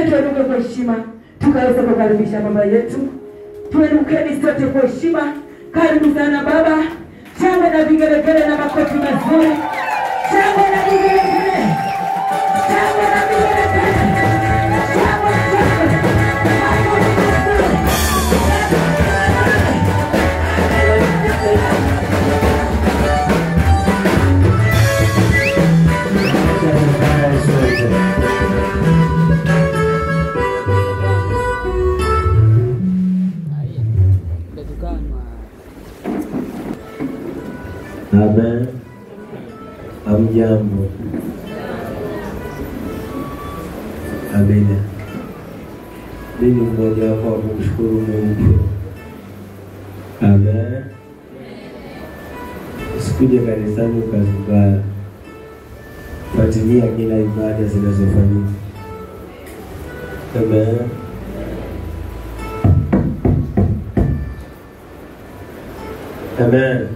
Tuenuke kwa heshima, tukaweza kukaribisha baba yetu. Tuenukeni sote kwa heshima. Karibu sana baba. Shangwe na vigelegele na makofi mazuri. Shangwe na vigelegele. Shangwe na vigelegele. Shangwe na vigelegele. Amen. Hamjambo. Amina. Mimi mmoja wapo wa kumshukuru Mungu. Amen. Usikuje kanisani ukazubaa. Fuatilia kila ibada zinazofanyika. Amen. Amen.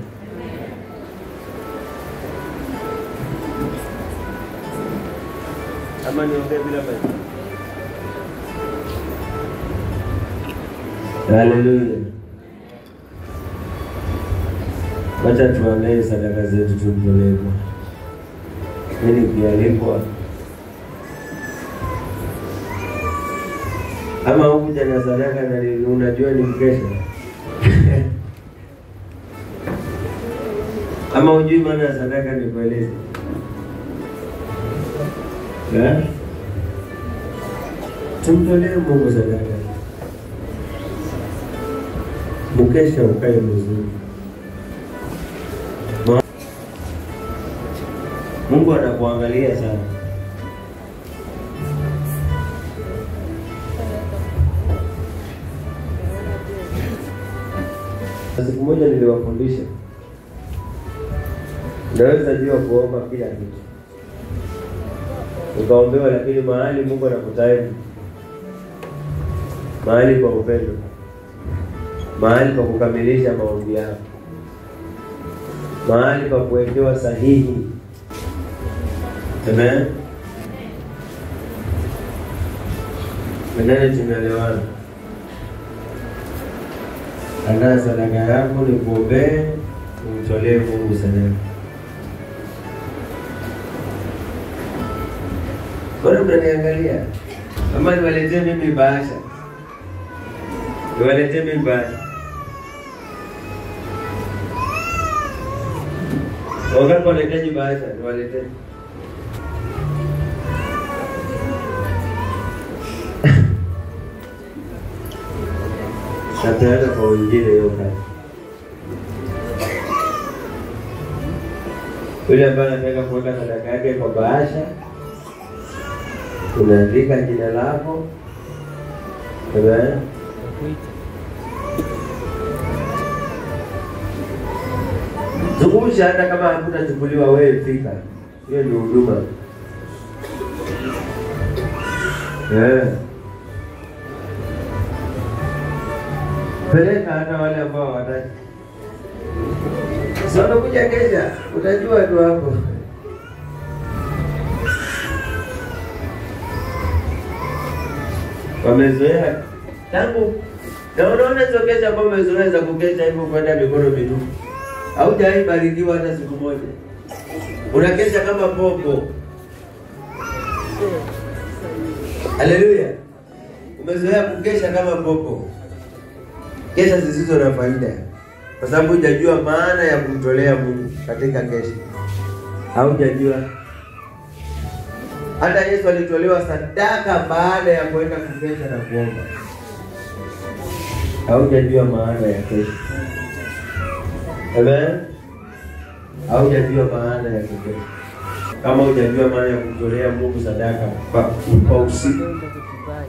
Ama niongee bila basi. Haleluya. Wacha tuandae sadaka zetu tumtolee Bwana. Mimi nikialikwa. Ama hukuja na sadaka na unajua ni mkesha. Ama hujui maana ya sadaka ni kueleza. Tumtolee Mungu sadaka. Mkesha ukae mzuri. Mungu anakuangalia sana. Siku moja niliwafundisha. Naweza jua kuomba kila kitu. Ukaombewa lakini mahali Mungu anakutaimu. Mahali kwa upendo. Mahali kwa kukamilisha maombi yako. Mahali kwa kuwekewa sahihi. Amen. Menene tunaelewana. Andaa sadaka yako ni kuombee, umtolee Mungu sadaka. Bwana mnaniangalia. Ama niwaletee mimi bahasha. Niwaletee mimi bahasha. Wakati wanahitaji bahasha, niwaletee. Sasa kwa wengine hiyo kazi. Yule ambaye anataka kuweka sadaka yake kwa bahasha, unaandika jina lako. Amen. Zungumza hata kama hakutachukuliwa wewe fika. Hiyo ni huduma. Peleka hata wale ambao hawataki. Sasa unakuja kesha, utajua tu hapo. Wamezoea tangu na unaona hizo kesha ambao wamezoea za kukesha hivyo kwenda mikono mitupu. Haujabarikiwa hata siku moja. Unakesha kama popo. Haleluya. Umezoea kukesha kama popo. Kesha zisizo na faida. Kwa sababu hujajua maana ya kumtolea Mungu katika kesha. Haujajua. Hata Yesu alitolewa sadaka baada ya kwenda kukesha na kuomba. Haujajua maana ya kesha. Amen. Haujajua maana ya kesha. Kama hujajua maana ya kumtolea Mungu sadaka kwa usiku.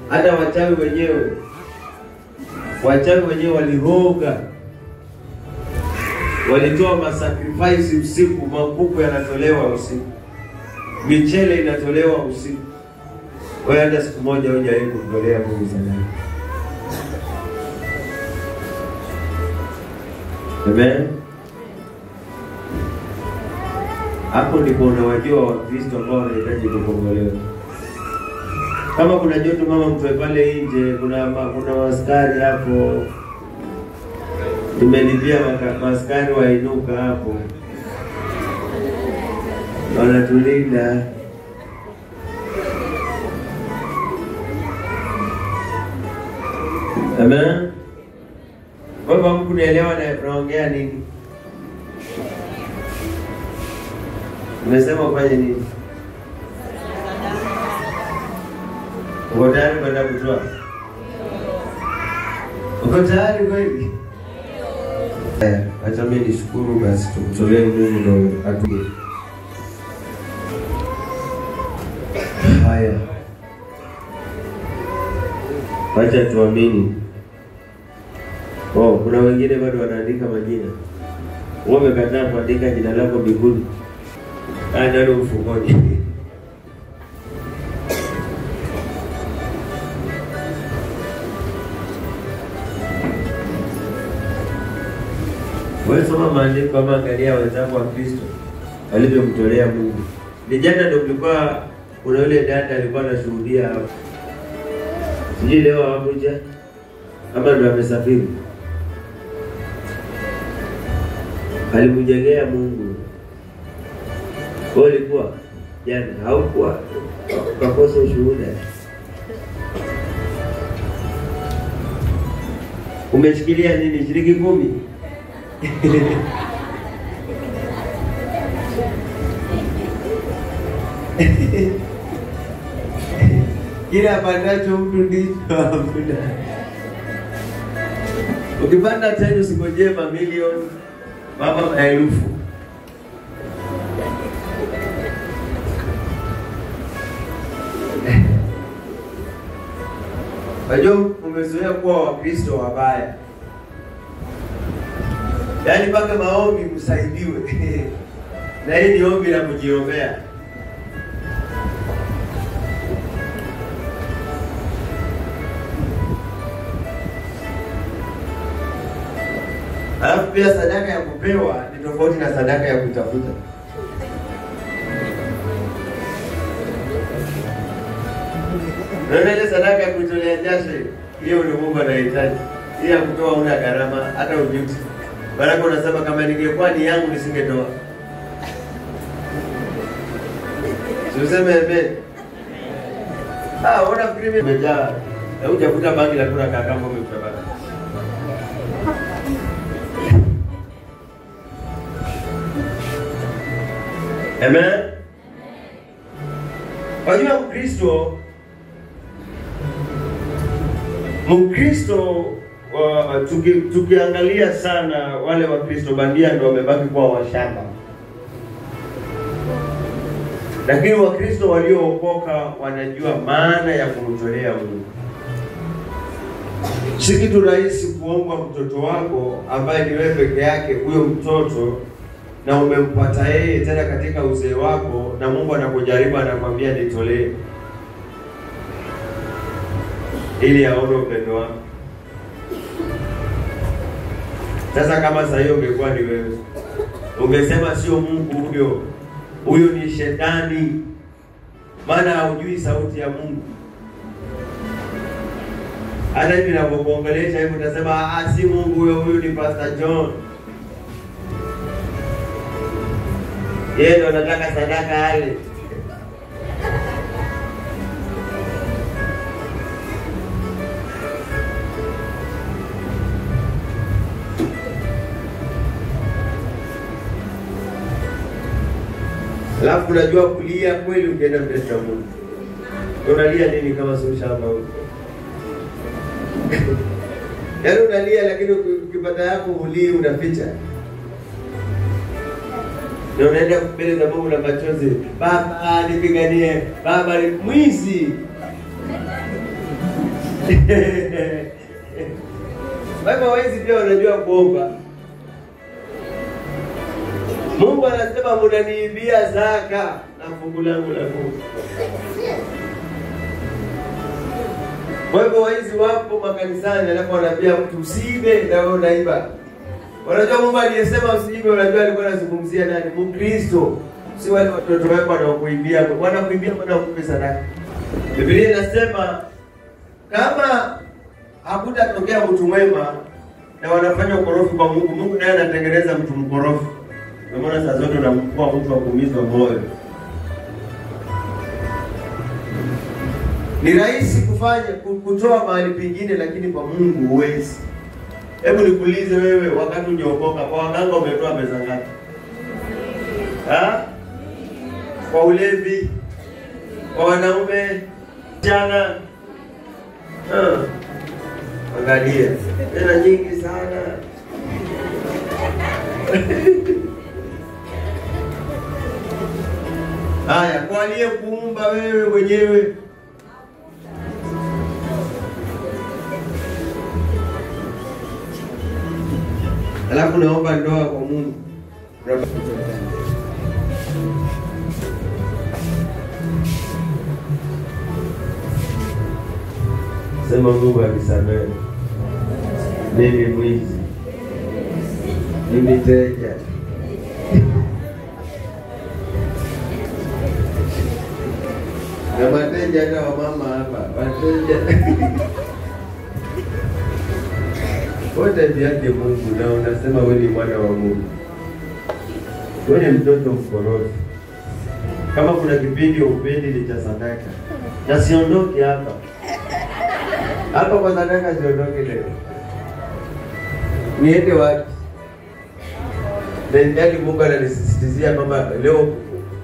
Hata wachawi wenyewe waliroga. Walitoa masacrifice usiku, makuku yanatolewa usiku. Michele inatolewa usiku. Wewe hata siku moja hujawahi kumtolea Mungu sadaka. Amen. Hapo ndipo unawajua Wakristo ambao wanahitaji kukombolewa. Kama kuna joto mama mtoe pale nje, kuna askari hapo. Tumelipia askari wainuka hapo. Wanatulinda. Amen. Baba Mungu nielewa na naongea nini? Umesema ufanye nini? Uko tayari kwenda kutoa? Uko tayari kweli? Acha mimi nishukuru basi tumtolee Mungu ndio atulie. Haya. Acha tuamini. Kuna wengine bado wanaandika majina. Wewe umekataa kuandika jina lako mbinguni. Ndio mfukoni. Wewe soma maandiko kama angalia wenzako wa Kristo walivyomtolea Mungu. Ni jana ndio kulikuwa kuna yule dada alikuwa anashuhudia hapo. Sijui leo hawakuja kama ndio amesafiri. Alimjengea Mungu. Wewe ulikuwa jana haukuwa ukakosa ushuhuda. Umeshikilia nini? Shilingi 10. Kila pandacho mtu ndicho hakuna. Ukipanda tena usingoje mamilioni, mama maelfu. Wajua umezoea kuwa Wakristo wabaya. Yaani mpaka maombi msaidiwe. Na hii ni ombi la kujiombea. Alafu pia sadaka ya kupewa ni tofauti na sadaka ya kutafuta. Naona ile sadaka ya kutolea jasho, hiyo ndio Mungu anahitaji. Hii ya kutoa una gharama hata ujuti. Baraka unasema kama ningekuwa ni yangu nisingetoa. Useme amen. Ona krimi umejaa. Na hujafuta bangi la kula kakamba umepata. Amen. Wajua Mkristo tukiangalia sana wale wa Kristo bandia ndio wamebaki kuwa washamba. Lakini Wakristo waliookoka wanajua maana ya kumtolea Mungu. Si kitu rahisi kuomba mtoto wako ambaye ni wewe peke yake, huyo mtoto na umempata yeye tena katika uzee wako, na Mungu anakujaribu anakuambia nitolee ili aone upendo wako. Sasa kama sasa hiyo ungekuwa ni wewe, ungesema sio Mungu huyo ni shetani, maana haujui sauti ya Mungu. Hata hivi ninapokuongelesha hivi utasema si Mungu huyo ni Pastor John. Yeye ndo anataka sadaka ale. Alafu unajua kulia kweli ukienda mbele za Mungu. Unalia nini kama sio shamba huko? Yaani unalia lakini ukipata yako ulii unaficha. Na unaenda mbele za Mungu na machozi, Baba nipiganie, Baba ni mwizi. Baba wezi pia wanajua kuomba. Mungu anasema mnaniibia zaka na fungu langu la Mungu. Kwa hivyo waizi wapo makanisani alafu wanaambia mtu usiibe na wewe unaiba. Wanajua Mungu aliyesema usiibe, unajua alikuwa anazungumzia nani? Mkristo. Si wale watoto wako wanaokuibia, wanakuibia kwa kukupa sadaka. Biblia inasema kama hakutatokea mtu mwema na wanafanya ukorofi kwa Mungu, Mungu naye anatengeneza mtu mkorofi. Kwa maana saa zote unamkuwa mtu wa kuumizwa moyo. Ni rahisi kutoa mahali pengine, lakini kwa Mungu huwezi. Hebu nikuulize wewe, wakati ungeokoka kwa waganga umetoa pesa ngapi? Kwa ulevi, kwa wanaume, jana. Angalia, tena nyingi sana. Haya, kwa aliyekuumba wewe mwenyewe. Alafu naomba ndoa kwa Mungu. Sema Mungu anisamehe. Mimi mwizi. Mimi teja. Na mateja hata wamama hapa. Mateja. Wote vyake Mungu na unasema wewe ni mwana wa Mungu. Wewe ni mtoto mkorofi. Kama kuna kipindi upendi ni cha sadaka. Na siondoke hapa. Hapa kwa sadaka siondoke leo. Niende wapi? Ndani Mungu ananisisitizia kwamba leo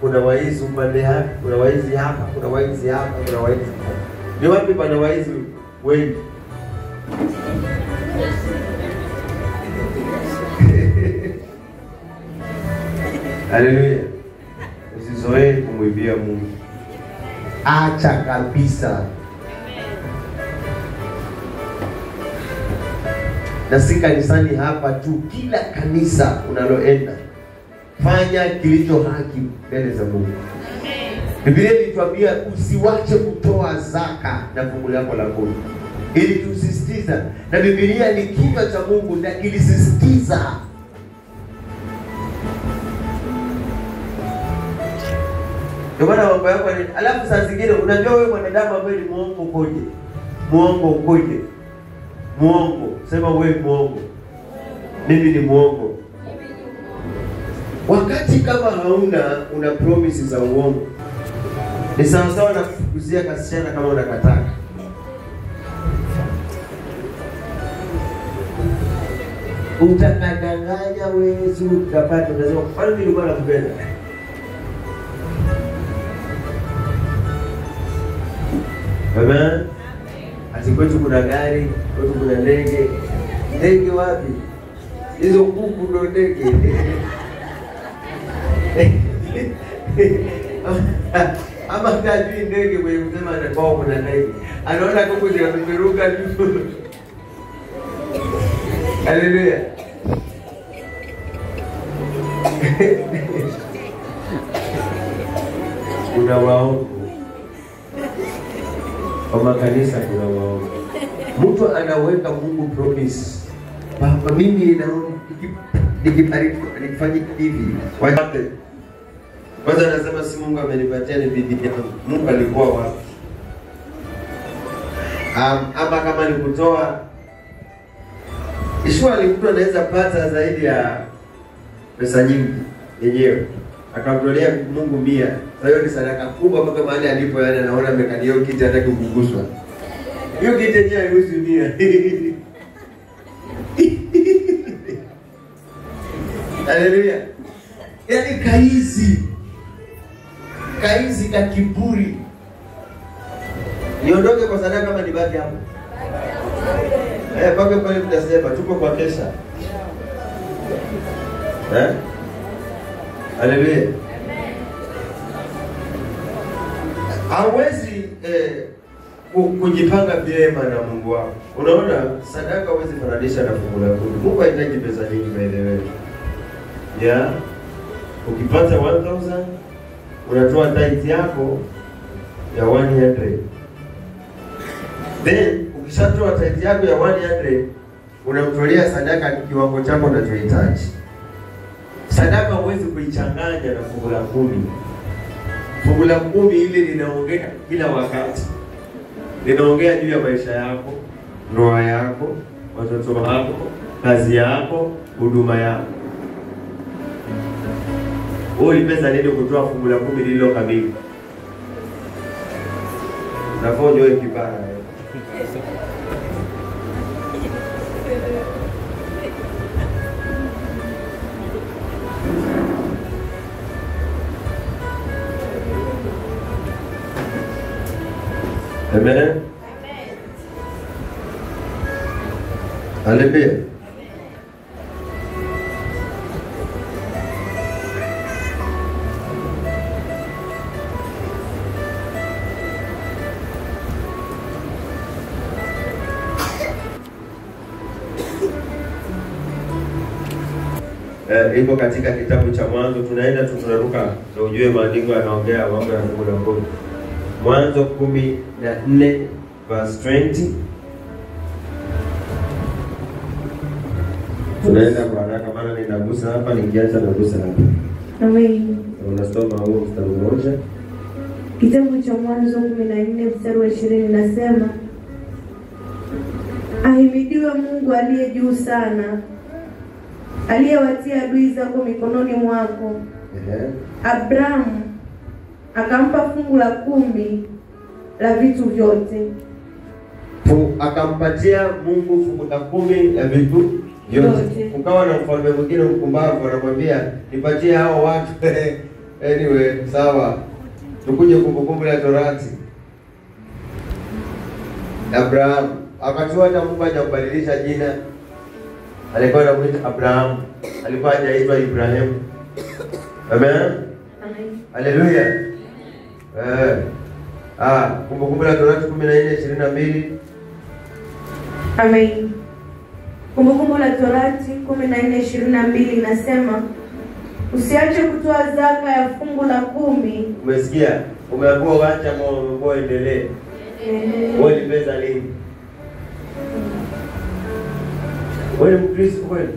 kuna waizi upande hapa, kuna waizi hapa, kuna waizi hapa, kuna waizi hapa. Ni wapi pana waizi wengi? Haleluya. Usizoee kumwibia Mungu. Acha kabisa. Na si kanisani hapa tu, kila kanisa unaloenda fanya kilicho haki mbele za Mungu. Biblia inatuambia usiwache kutoa zaka na fungu lako la kumi. Ili tusisitiza, na Biblia ni kinywa cha Mungu na kilisisitiza. Ndio maana mambo yako ni alafu saa zingine unajua wewe mwanadamu ambaye ni muongo ukoje? Muongo ukoje? Muongo. Sema wewe muongo. Mimi ni muongo. Wakati kama una promises za uongo. Ni sawa na kufukuzia kasichana kama unakataa. Utakadanganya wewe si utapata, unasema kwani mimi nilikuwa nakupenda. Amen. Kwetu kuna gari, kwetu kuna ndege. Ndege wapi? Hizo kuku ndo ndege. Ama tajui ndege wewe unasema kwao kuna ndege. Anaona kuku zinapeperuka juu. Haleluya. Kuna waongo. Kwa kanisa kuna waongo. Mtu anaweka Mungu promise. Baba mimi naona nikibariki nikifanyika hivi. Wapi? Kwanza anasema si Mungu amenipatia ni bidii yangu. Mungu alikuwa wapi? Ama kama ni kutoa Ishwa mtu anaweza pata zaidi ya pesa nyingi yenyewe. Akamtolea Mungu 100. Sasa hiyo ni sadaka kubwa mpaka mahali alipo yani anaona amekani hiyo kiti hataki kuguswa. Hiyo kiti yenyewe haihusu 100. Haleluya. Yaani kaizi ka kiburi. Niondoke kwa sadaka kama nibaki hapo. Pake pale mtasema tuko kwa kesha. Haleluya. Hawezi kujipanga vyema na Mungu wako. Unaona sadaka hawezi fananisha na fungu la kumi. Mungu hahitaji pesa nyingi by the way. Yeah. Ukipata 1000 unatoa tithe yako ya 100. Then ukishatoa tithe yako ya 100 unamtolea sadaka kiwango chako unachohitaji. Sadaka huwezi kuichanganya na fungu la kumi. Fungu la 10 hili linaongea kila wakati. Linaongea juu ya maisha yako, ndoa yako, watoto wako, kazi yako, huduma yako. Wewe ulipesa nini kutoa fungu la 10 lililo kamili? Nafonyo kibaya. Amen. Amen. Haleluya. Iko katika kitabu cha Mwanzo. Tunaenda tunaruka na ujue maandiko yanaongea mambo ya fungu la 10. Mwanzo 14 verse 20. Tunaenda kwa haraka maana ninagusa hapa, nikiacha nagusa hapa. Amen. Unasoma huo mstari mmoja. Kitabu cha Mwanzo 14 mstari wa 20 nasema, ahimidiwe Mungu aliye juu sana, aliyewatia adui zako mikononi mwako. Abrahamu akampa fungu la 10 la vitu vyote. Akampatia Mungu fungu la 10 la vitu vyote. Ukawa na mfalme mwingine mkumbavu anamwambia nipatie hao watu. Anyway, sawa. Tukuje Kumbukumbu la Torati. Abraham akatoa hata Mungu hajambadilisha jina. Alikuwa anamuita Abraham, alikuwa hajaitwa Ibrahim. Amen. Amen. Haleluya. Kumbukumbu la Torati 14:22. Amen. Kumbukumbu la Torati 14:22 inasema, usiache kutoa zaka ya fungu la 10. Umesikia? Umeambiwa waacha mambo endelee. Wewe ni pesa lini? Wewe Mkristo kweli?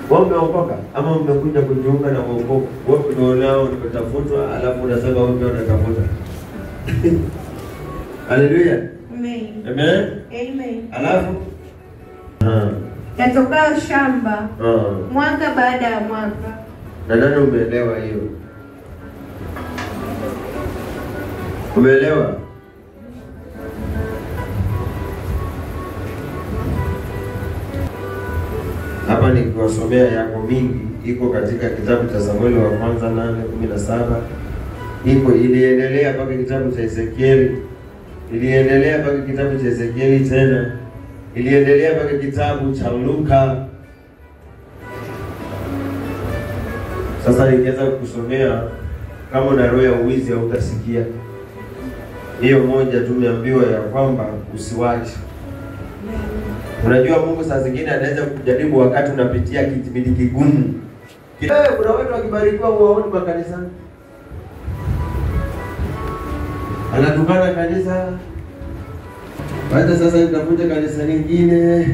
Wewe umeokoka ama umekuja kujiunga na wokovu? Wewe unaonao unatafutwa alafu unasema wewe ndio unatafuta. Haleluya. Amen. Amen. Amen. Alafu yatokao shamba mwaka baada ya mwaka. Na nani umeelewa hiyo? Umeelewa? Hapa nikiwasomea yako mingi, iko katika kitabu cha Samueli wa kwanza 8:17. Iko iliendelea mpaka kitabu cha Ezekieli. Iliendelea mpaka kitabu cha Ezekieli tena. Iliendelea mpaka kitabu cha Luka. Sasa nikianza kusomea kama una roho ya uwizi au utasikia. Hiyo moja tumeambiwa ya kwamba usiwache. Unajua Mungu saa zingine anaweza kujaribu wakati unapitia kipindi kigumu. Kuna watu wakibarikiwa waone makanisani. Anatukana kanisa. Baada sasa nitakuja kanisa lingine.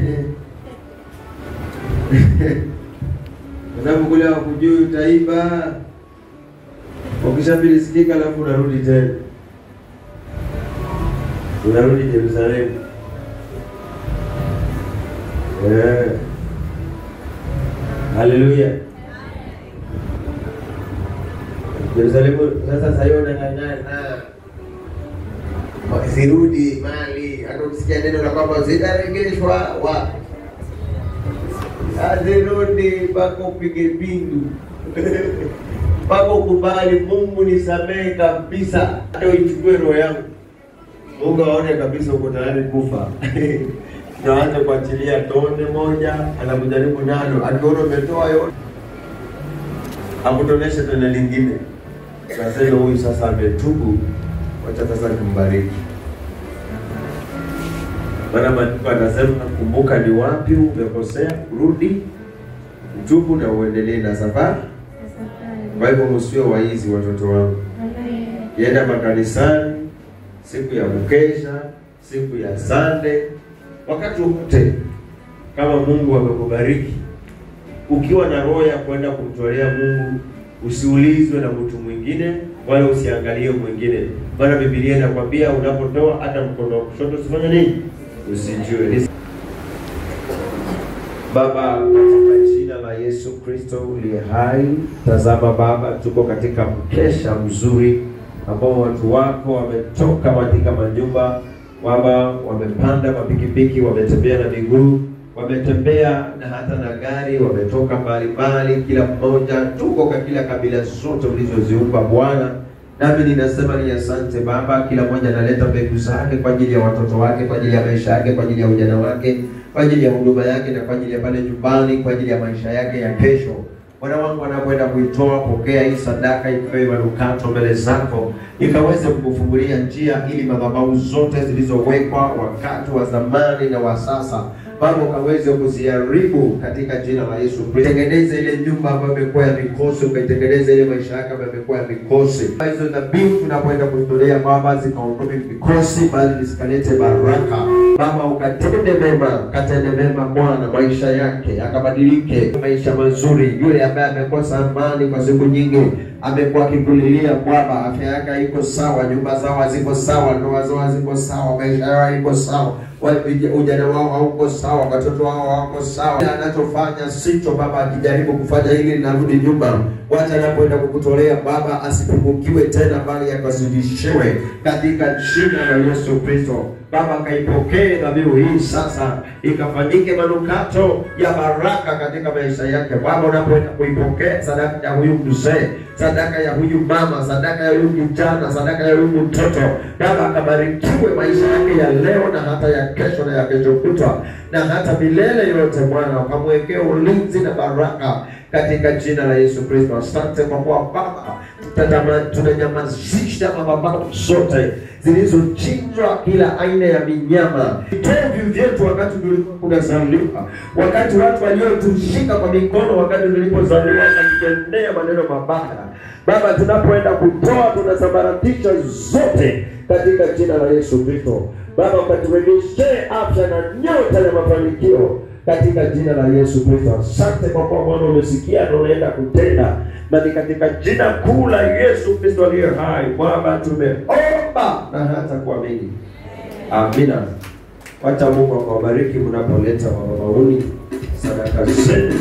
Kwa sababu kule hawakujui utaiba. Ukishabilisikika alafu unarudi tena. Unarudi Yerusalemu. Haleluya. Yerusalemu sasa sayona na wakirudi mali hata ukisikia neno la kwamba zitarejeshwa wa azirudi pako pige pindu. Pako kubali Mungu nisamehe kabisa hata uichukue roho yangu. Mungu aone kabisa uko tayari kufa. Tunaanza kuachilia tone moja, anakujaribu nalo, akiona umetoa yote, akutonesha tone lingine. Tunasema huyu sasa ametubu, wacha sasa kumbariki. Maana maandiko yanasema kumbuka ni wapi umekosea, rudi, utubu na uendelee na safari. Kwa hivyo msiwe waizi watoto wangu. Yenda makanisani, siku ya mkesha, siku ya Sunday, wakati wote kama Mungu amekubariki, ukiwa na roho ya kwenda kumtolea Mungu, usiulizwe na mtu mwingine, wala usiangalie mwingine. Maana Biblia inakwambia unapotoa hata mkono wa kushoto usifanye nini? Usijue. Baba, katika jina la Yesu Kristo uliye hai, tazama Baba, tuko katika mkesha mzuri ambao watu wako wametoka katika manyumba, Baba, wamepanda mapikipiki, wametembea na miguu, wametembea na hata na gari, wametoka mbali, kila mmoja, tuko kwa kila kabila zote ulizoziumba Bwana. Nami ninasema ni asante Baba, kila mmoja analeta mbegu zake kwa ajili ya watoto wake, kwa ajili ya maisha yake, kwa ajili ya ujana wake, kwa ajili ya huduma yake na kwa ajili ya pale nyumbani, kwa ajili ya maisha yake ya kesho. Bwana wangu wanapoenda kuitoa, pokea hii sadaka ikiwe manukato mbele zako, ikaweze kukufungulia njia ili madhabahu zote zilizowekwa wakati wa zamani na wa sasa, Baba, ukaweze kuziharibu katika jina la Yesu Kristo. Tengeneza ile nyumba ambayo imekuwa ya mikosi, ukaitengeneza ile maisha yake ambayo imekuwa ya mikosi. Hizo dhabihu tunapoenda kutolea Baba, zikaondoe mikosi bali zikalete baraka. Baba, ukatende mema Bwana, maisha yake akabadilike, maisha mazuri. Yule ambaye amekosa amani kwa siku nyingi, amekuwa akikulilia Baba, afya yake haiko sawa, nyumba zao haziko sawa, ndoa zao haziko sawa, maisha yao haiko sawa, ujana wao hauko sawa, watoto wao hawako sawa. Anachofanya sicho Baba, akijaribu kufanya hili narudi nyuma. Wacha anapoenda kukutolea Baba, asipungukiwe tena bali akazidishiwe katika jina la Yesu Kristo. Baba, kaipokee dhabihu hii sasa, ikafanyike manukato ya baraka katika maisha yake. Baba, unapoenda kuipokea sadaka ya huyu mzee, sadaka ya huyu mama, sadaka ya huyu kijana, sadaka ya huyu mtoto, Baba, akabarikiwe maisha yake ya leo na hata ya kesho na ya kesho kutwa na hata milele yote. Bwana, ukamwekee ulinzi na baraka katika jina la Yesu Kristo. Asante kwa kuwa Baba, tunanyamazisha madhabahu zote zilizochinjwa, kila aina ya minyama, vitovu vyetu wakati tulipozaliwa, wakati watu waliotushika kwa mikono wakati tulipozaliwa wakitendea maneno mabaya. Baba, tunapoenda kutoa tunasambaratisha zote katika jina la Yesu Kristo. Baba, ukaturejeshe afya na nyota ya mafanikio katika jina la Yesu Kristo. Asante kwa kuwa Bwana umesikia na unaenda kutenda, na ni katika jina kuu la Yesu Kristo aliye hai Baba tumeomba na hata kuamini. Amina. Wacha Mungu akubariki mnapoleta madhabahuni sadaka zenu.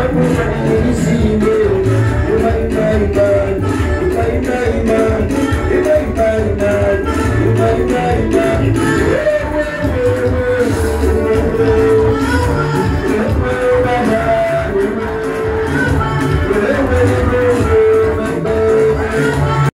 Thank you.